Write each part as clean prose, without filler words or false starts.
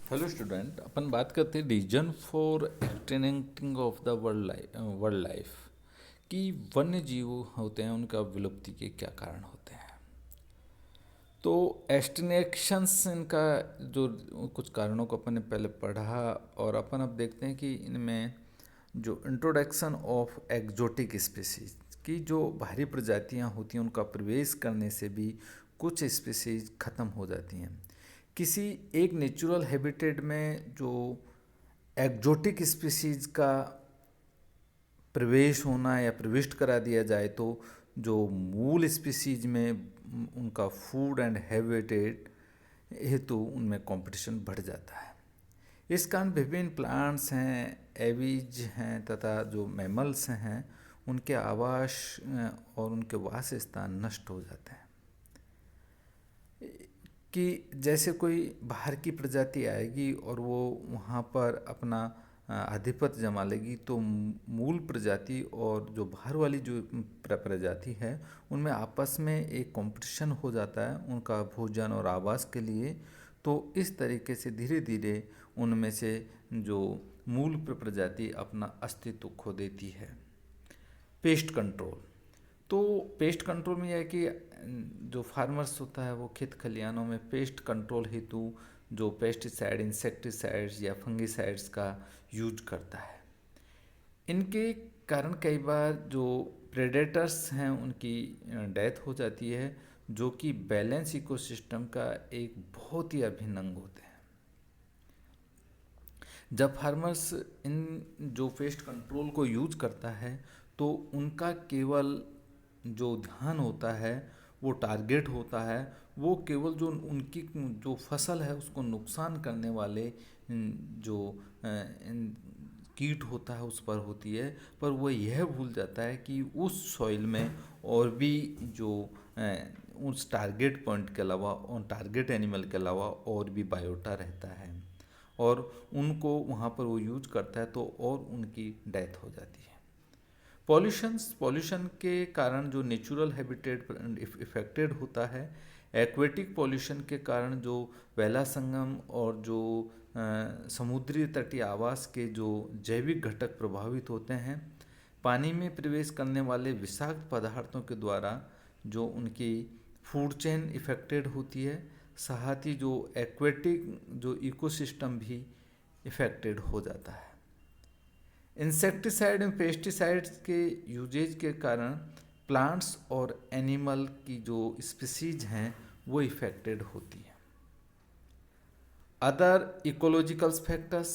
Hello student, अपन बात करते हैं reason for extincting of the world life कि वन्य जीव होते हैं उनका विलुप्ति के क्या कारण होते हैं। तो एक्सटिंक्शंस इनका जो कुछ कारणों को अपन ने पहले पढ़ा और अपन अब देखते हैं कि इनमें जो इंट्रोडक्शन ऑफ एक्जोटिक स्पीसीज की जो बाहरी प्रजातियां होती हैं उनका प्रवेश करने से भी कुछ स्पीसीज खत्म हो जाती हैं। किसी एक नेचुरल हैबिटेट में जो एक्जोटिक स्पीसीज का प्रवेश होना या प्रविष्ट करा दिया जाए तो जो मूल स्पीसीज में उनका फूड एंड हैबिटेट हेतु उनमें कंपटीशन बढ़ जाता है। इस कारण विभिन्न प्लांट्स हैं, एवीज हैं तथा जो मैमल्स हैं उनके आवास और उनके वास स्थान नष्ट हो जाते हैं। कि जैसे कोई बाहर की प्रजाति आएगी और वो वहाँ पर अपना आधिपत्य जमा लेगी तो मूल प्रजाति और जो बाहर वाली जो प्रजाति है उनमें आपस में एक कंपटीशन हो जाता है उनका भोजन और आवास के लिए। तो इस तरीके से धीरे धीरे उनमें से जो मूल प्रजाति अपना अस्तित्व खो देती है। पेस्ट कंट्रोल, तो पेस्ट कंट्रोल में यह है कि जो फार्मर्स होता है वो खेत खलिहानों में पेस्ट कंट्रोल हेतु जो पेस्टिसाइड, इंसेक्टिसाइड्स या फंगिसाइड्स का यूज करता है। इनके कारण कई बार जो प्रेडेटर्स हैं उनकी डेथ हो जाती है जो कि बैलेंस इकोसिस्टम का एक बहुत ही अभिन्न अंग होते हैं। जब फार्मर्स इन जो पेस्ट कंट्रोल को यूज करता है तो उनका केवल जो ध्यान होता है वो टारगेट होता है, वो केवल जो उनकी जो फसल है उसको नुकसान करने वाले जो कीट होता है उस पर होती है। पर वो यह भूल जाता है कि उस सॉइल में और भी जो उस टारगेट पॉइंट के अलावा उन टारगेट एनिमल के अलावा और भी बायोटा रहता है और उनको वहाँ पर वो यूज करता है तो और उनकी डेथ हो जाती है। पॉल्यूशन के कारण जो नेचुरल हैबिटेट इफेक्टेड होता है। एक्वेटिक पॉल्यूशन के कारण जो वेला संगम और जो समुद्री तटीय आवास के जो जैविक घटक प्रभावित होते हैं। पानी में प्रवेश करने वाले विषाक्त पदार्थों के द्वारा जो उनकी फूड चेन इफेक्टेड होती है, साथ ही जो एक्वेटिक जो इकोसिस्टम भी इफेक्टेड हो जाता है। इंसेक्टिसाइड एंड पेस्टिसाइड्स के यूजेज के कारण प्लांट्स और एनिमल की जो स्पीसीज हैं वो इफेक्टेड होती हैं। अदर इकोलॉजिकल फैक्टर्स,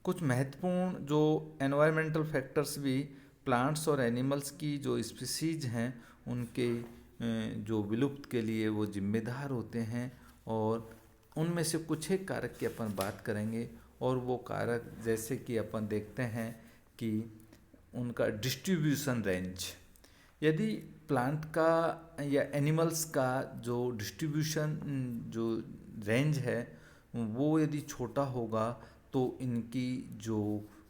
कुछ महत्वपूर्ण जो एनवायरमेंटल फैक्टर्स भी प्लांट्स और एनिमल्स की जो स्पीसीज हैं उनके जो विलुप्त के लिए वो जिम्मेदार होते हैं और उनमें से कुछ एक कारक की अपन बात करेंगे। और वो कारक जैसे कि अपन देखते हैं कि उनका डिस्ट्रीब्यूशन रेंज, यदि प्लांट का या एनिमल्स का जो डिस्ट्रीब्यूशन जो रेंज है वो यदि छोटा होगा तो इनकी जो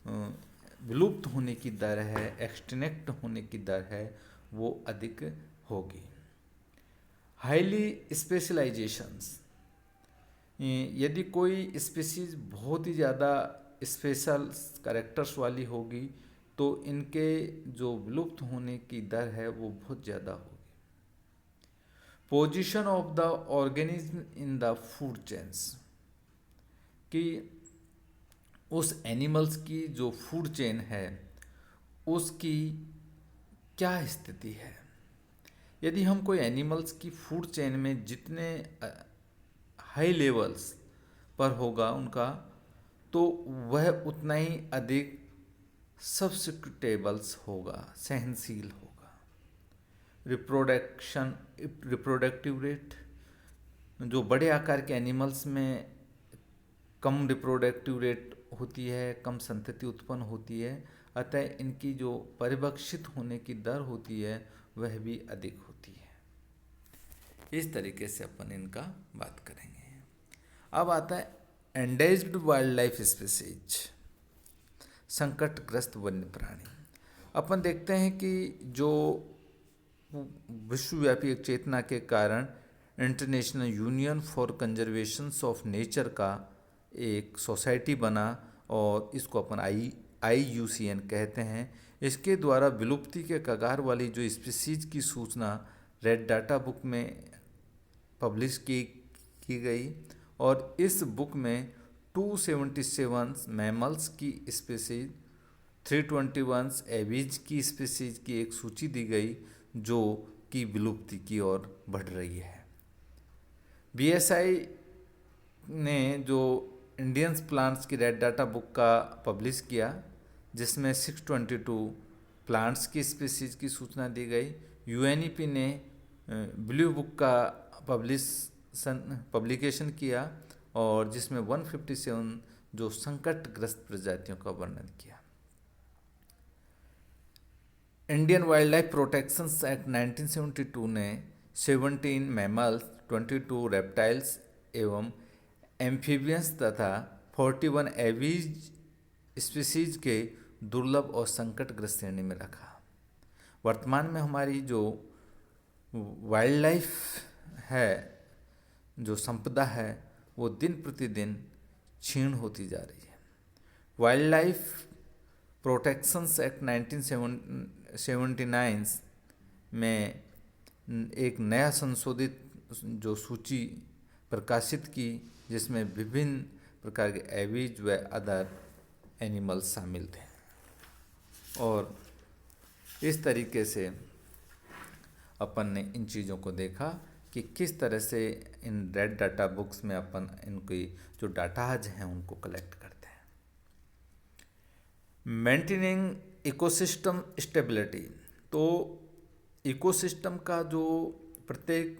विलुप्त होने की दर है, एक्सटिंक्ट होने की दर है वो अधिक होगी। हाईली स्पेशलाइजेशंस, यदि कोई स्पीसीज बहुत ही ज़्यादा स्पेशल कैरेक्टर्स वाली होगी तो इनके जो विलुप्त होने की दर है वो बहुत ज़्यादा होगी। Position of the organism in the food chains, कि उस एनिमल्स की जो फूड चेन है उसकी क्या स्थिति है। यदि हम कोई एनिमल्स की फूड चेन में जितने हाई लेवल्स पर होगा उनका तो वह उतना ही अधिक सब्सिक्यूटेबल्स होगा, सहनशील होगा। रिप्रोडक्टिव रेट, जो बड़े आकार के एनिमल्स में कम रिप्रोडक्टिव रेट होती है, कम संतति उत्पन्न होती है, अतः इनकी जो परिभक्षित होने की दर होती है वह भी अधिक होती है। इस तरीके से अपन इनका बात करेंगे। अब आता है एंडेज्ड वाइल्ड लाइफ स्पीसीज, संकटग्रस्त वन्य प्राणी। अपन देखते हैं कि जो विश्वव्यापी एक चेतना के कारण international union for conservation of nature का एक सोसाइटी बना और इसको अपन IUCN कहते हैं। इसके द्वारा विलुप्ति के कगार वाली जो स्पीसीज की सूचना रेड डाटा बुक में पब्लिश की गई और इस बुक में 277 मैमल्स की स्पीसीज, 321 एवीज की स्पीसीज की एक सूची दी गई जो कि विलुप्ति की ओर बढ़ रही है। BSI ने जो इंडियंस प्लांट्स की रेड डाटा बुक का पब्लिश किया जिसमें 622 प्लांट्स की स्पीसीज की सूचना दी गई। UNEP ने ब्लू बुक का पब्लिकेशन किया और जिसमें 157 जो संकटग्रस्त प्रजातियों का वर्णन किया। Indian wild life protection act 1972 ने 17 मैमल्स, 22 रेप्टाइल्स एवं एम्फीबियंस तथा 41 एवीज स्पीसीज के दुर्लभ और संकटग्रस्त श्रेणी में रखा। वर्तमान में हमारी जो वाइल्ड लाइफ है, जो संपदा है, वो दिन प्रतिदिन क्षीण होती जा रही है। वाइल्ड लाइफ प्रोटेक्शन एक्ट 1979 में एक नया संशोधित जो सूची प्रकाशित की जिसमें विभिन्न प्रकार के एवीज व अदर एनिमल्स शामिल थे और इस तरीके से अपन ने इन चीज़ों को देखा कि किस तरह से इन रेड डाटा बुक्स में अपन इनकी जो डाटाज हैं उनको कलेक्ट करते हैं। मेंटेनिंग इकोसिस्टम स्टेबिलिटी, तो इकोसिस्टम का जो प्रत्येक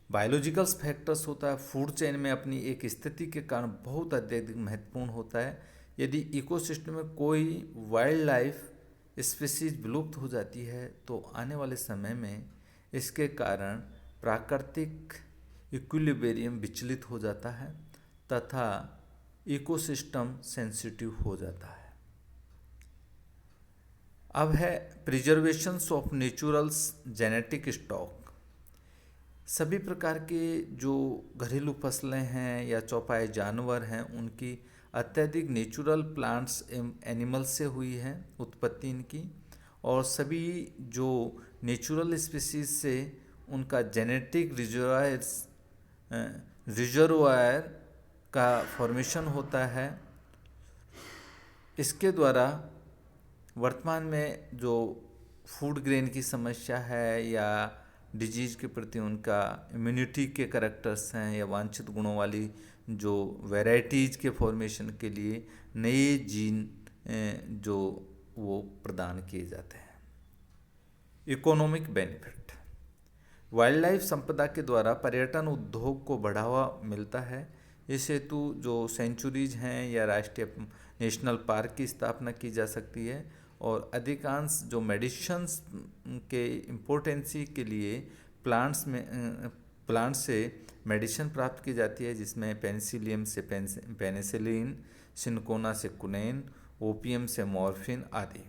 बायोलॉजिकल फैक्टर्स होता है फूड चेन में अपनी एक स्थिति के कारण बहुत अत्यधिक महत्वपूर्ण होता है। यदि इकोसिस्टम में कोई वाइल्ड लाइफ स्पीसीज विलुप्त हो जाती है तो आने वाले समय में इसके कारण प्राकृतिक इक्विलिब्रियम विचलित हो जाता है तथा इकोसिस्टम सेंसिटिव हो जाता है। अब है preservation of naturals genetic stock. सभी प्रकार के जो घरेलू फसलें हैं या चौपाए जानवर हैं उनकी अत्यधिक नेचुरल प्लांट्स एवं एनिमल्स से हुई है उत्पत्ति इनकी, और सभी जो नेचुरल स्पीसीज से उनका जेनेटिक रिजर्वायर का फॉर्मेशन होता है। इसके द्वारा वर्तमान में जो फूड ग्रेन की समस्या है या डिजीज के प्रति उनका इम्यूनिटी के करैक्टर्स हैं या वांछित गुणों वाली जो वैरायटीज के फॉर्मेशन के लिए नए जीन जो वो प्रदान किए जाते हैं। इकोनॉमिक बेनिफिट, वाइल्ड लाइफ संपदा के द्वारा पर्यटन उद्योग को बढ़ावा मिलता है। इस हेतु जो सेंचुरीज हैं या राष्ट्रीय नेशनल पार्क की स्थापना की जा सकती है और अधिकांश जो मेडिसिन्स के इम्पोर्टेंसी के लिए प्लांट्स से मेडिसिन प्राप्त की जाती है जिसमें पेनिसिलियम से पेनिसिलिन, सिनकोना से कुनैन, ओपियम से मॉर्फिन आदि।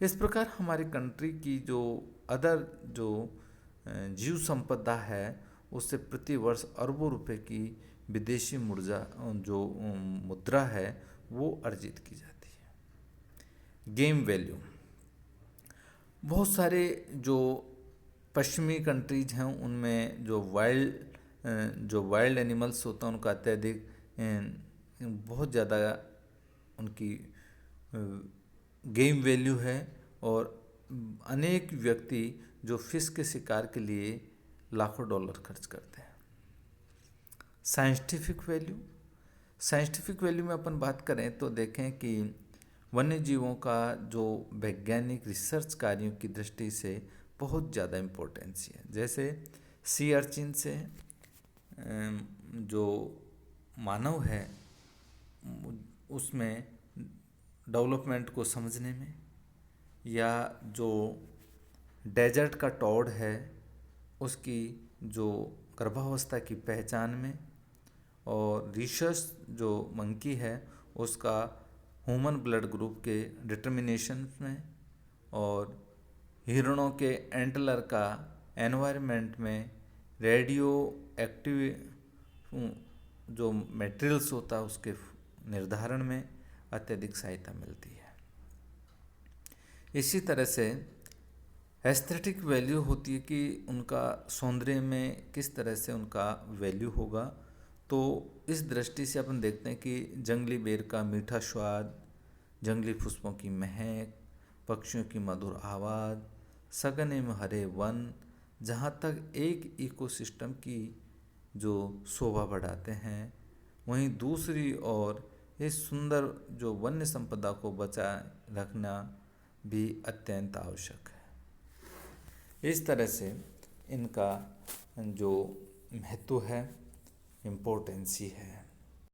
इस प्रकार हमारी कंट्री की जो अदर जो जीव संपदा है उससे प्रति वर्ष अरबों रुपए की विदेशी मुद्रा है वो अर्जित की जाती है। गेम वैल्यू, बहुत सारे जो पश्चिमी कंट्रीज हैं उनमें जो वाइल्ड एनिमल्स होता है उनका अत्यधिक बहुत ज़्यादा उनकी गेम वैल्यू है और अनेक व्यक्ति जो फिश के शिकार के लिए लाखों डॉलर खर्च करते हैं। साइंटिफिक वैल्यू में अपन बात करें तो देखें कि वन्य जीवों का जो वैज्ञानिक रिसर्च कार्यों की दृष्टि से बहुत ज़्यादा इम्पोर्टेंस है। जैसे सी अर्चिन से जो मानव है उसमें डेवलपमेंट को समझने में, या जो डेजर्ट का टॉड है उसकी जो गर्भावस्था की पहचान में, और रिसर्च जो मंकी है उसका ह्यूमन ब्लड ग्रुप के डिटर्मिनेशन में, और हिरणों के एंटलर का एनवायरनमेंट में रेडियो एक्टिव जो मटेरियल्स होता है उसके निर्धारण में अत्यधिक सहायता मिलती है। इसी तरह से एस्थेटिक वैल्यू होती है कि उनका सौंदर्य में किस तरह से उनका वैल्यू होगा। तो इस दृष्टि से अपन देखते हैं कि जंगली बेर का मीठा स्वाद, जंगली पुष्पों की महक, पक्षियों की मधुर आवाज़, सघन एवं हरे वन, जहाँ तक एक इकोसिस्टम की जो शोभा बढ़ाते हैं, वहीं दूसरी ओर इस सुंदर जो वन्य संपदा को बचाए रखना भी अत्यंत आवश्यक है। इस तरह से इनका जो महत्व है, इम्पोर्टेंसी है।